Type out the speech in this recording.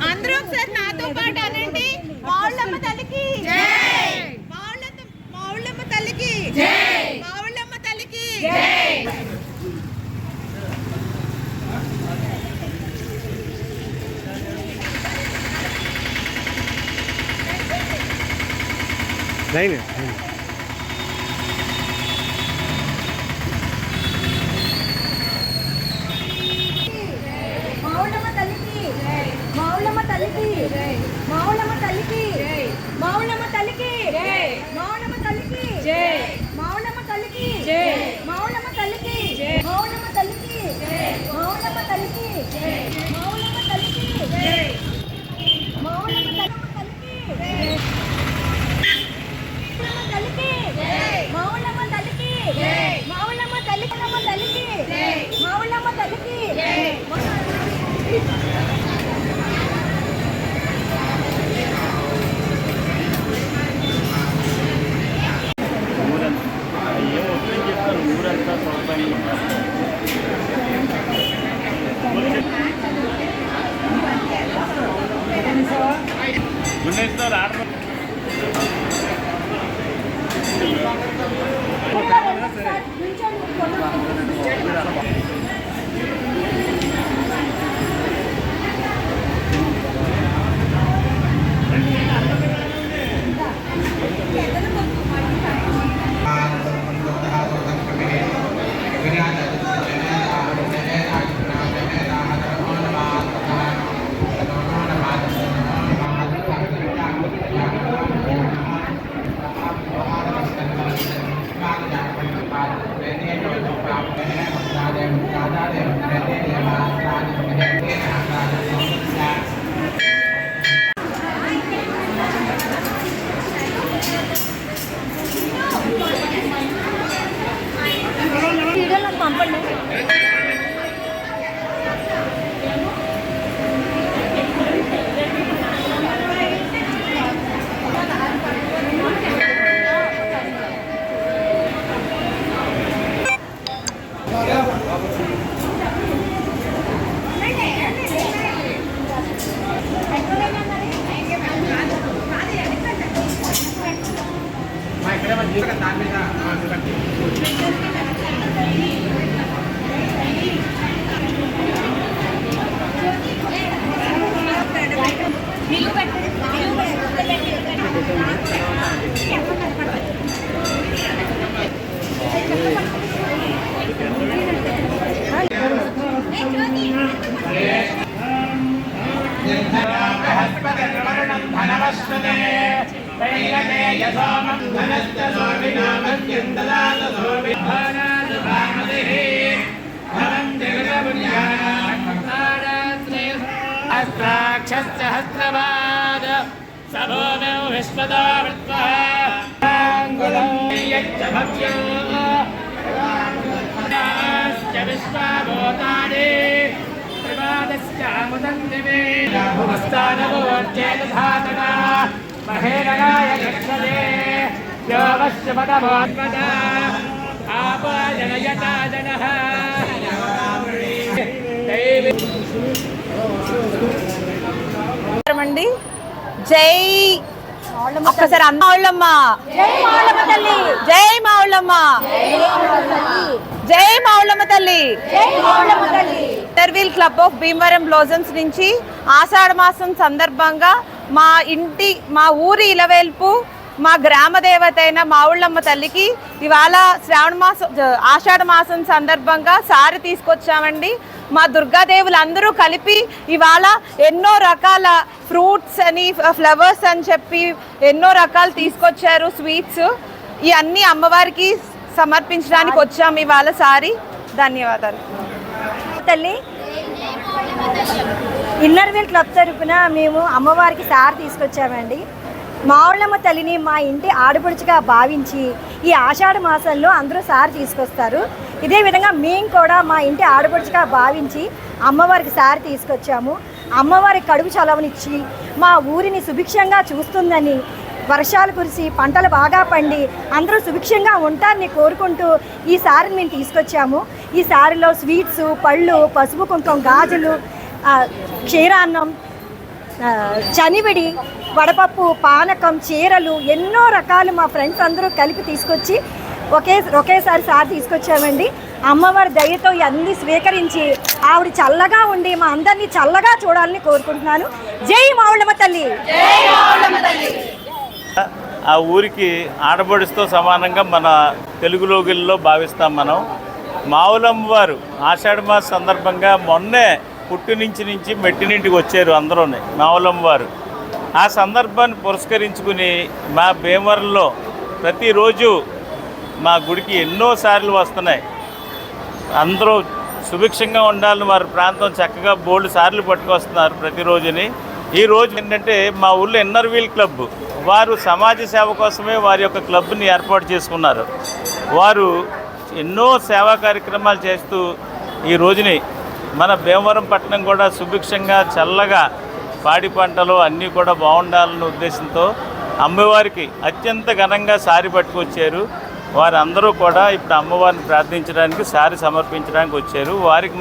అందరూ ఒకసారి నాతో పాటు అనండి, మావుళ్ళమ్మ తల్లికి జై, మావుళ్ళమ్మ తల్లికి జై, మావుళ్ళమ్మ తల్లికి జై. మావుళ్ళమ్మ తల్లికి మావుళ్ళమ్మ తల్లికి మావుళ్ళమ్మ తల్లికి మావుళ్ళమ్మ తల్లికి మావుళ్ళమ్మ తల్లికి మావుళ్ళమ్మ తల్లికి మావుళ్ళమ్మ తల్లికి మావుళ్ళమ్మ తల్లికి మావుళ్ళమ్మ తల్లికి మావుళ్ళమ్మ తల్లికి మావుళ్ళమ్మ తల్లికి మావుళ్ళమ్మ తల్లికి మావుళ్ళమ్మ తల్లికి మావుళ్ళమ్మ తల్లికి ఊరంతా పంపండి. सहस्रवाद सभोमे विश्वदावृत्वः विश्वाभूतानि त्रिपादस्यामुदन्दिवे भुवस्तानवोर्चेतधातका महेरणाय लक्ष्मणे योगस्य पदमोत्पदा आपजनयता जनः అండి. జై ఒక్కసారి అమ్మ మావుళ్ళమ్మ, జై మావుళ్ళమ్మ తల్లి, జై మావుళ్ళమ్మ, జై మావుళ్ళమ్మ తల్లి, జై మావుళ్ళమ్మ తల్లి. ఇంటర్వీల్ క్లబ్ ఆఫ్ భీమవరం బ్లోజమ్స్ నుంచి ఆషాఢ మాసం సందర్భంగా మా ఊరి ఇలవేల్పు మా గ్రామ దేవత అయిన మావుళ్ళమ్మ తల్లికి ఇవాళ ఆషాఢ మాసం సందర్భంగా సారి తీసుకొచ్చామండి. మా దుర్గాదేవులు అందరూ కలిపి ఇవాళ ఎన్నో రకాల ఫ్రూట్స్ అని ఫ్లవర్స్ అని చెప్పి ఎన్నో రకాలు తీసుకొచ్చారు, స్వీట్స్. ఇవన్నీ అమ్మవారికి సమర్పించడానికి వచ్చాము ఇవాళ సారి. ధన్యవాదాలు తల్లి. ఇన్నర్వీల్ క్లబ్ తరఫున మేము అమ్మవారికి సారి తీసుకొచ్చామండి. మావుళ్ళమ్మ తల్లిని మా ఇంటి ఆడపడుచుగా భావించి ఈ ఆషాఢ మాసంలో అందరూ సారి తీసుకొస్తారు. ఇదే విధంగా మేము కూడా మా ఇంటి ఆడపడుచుగా భావించి అమ్మవారికి సారి తీసుకొచ్చాము. అమ్మవారి కడుపు చలవనిచ్చి మా ఊరిని సుభిక్షంగా చూస్తుందని, వర్షాలు కురిసి పంటలు బాగా పండి అందరూ సుభిక్షంగా ఉంటారని కోరుకుంటూ ఈ సారిని మేము తీసుకొచ్చాము. ఈ సారిలో స్వీట్స్, పళ్ళు, పసుపు కుంకుమ, గాజులు, క్షీరాన్నం, చనివిడి, వడపప్పు, పానకం, చీరలు ఎన్నో రకాలు మా ఫ్రెండ్స్ అందరూ కలిపి తీసుకొచ్చి ఒకేసారి సార్ తీసుకొచ్చామండి. అమ్మవారి దయతో ఇవన్నీ స్వీకరించి ఆవిడ చల్లగా ఉండి మా అందరినీ చల్లగా చూడాలని కోరుకుంటున్నాను. జై మావుళ్ళమ్మ తల్లి. ఆ ఊరికి ఆడబడుచుతో సమానంగా మన తెలుగు లోగిల్లో భావిస్తాం మనం. మావులమ్మ వారు ఆషాఢ మాస సందర్భంగా మొన్నే పుట్టినించి మెట్టినింటికి వచ్చారు అందరూనే మావులమ్మ వారు. ఆ సందర్భాన్ని పురస్కరించుకుని మా భీమవరంలో ప్రతిరోజు మా గుడికి ఎన్నోసార్లు వస్తున్నాయి. అందరూ సుభిక్షంగా ఉండాలని వారి ప్రాంతం చక్కగా బోల్డ్ సార్లు పట్టుకొస్తున్నారు ప్రతిరోజుని. ఈ రోజు ఏంటంటే మా ఊళ్ళో ఇన్నర్ వీల్ క్లబ్ వారు సమాజ సేవ కోసమే వారి యొక్క క్లబ్ని ఏర్పాటు చేసుకున్నారు. వారు ఎన్నో సేవా కార్యక్రమాలు చేస్తూ ఈ రోజుని మన భీమవరం పట్టణం కూడా సుభిక్షంగా చల్లగా పాడి పంటలు అన్నీ కూడా బాగుండాలన్న ఉద్దేశంతో అమ్మవారికి అత్యంత ఘనంగా సారి పట్టుకొచ్చారు. వారందరూ కూడా ఇప్పుడు అమ్మవారిని ప్రార్థించడానికి సారి సమర్పించడానికి వచ్చారు. వారికి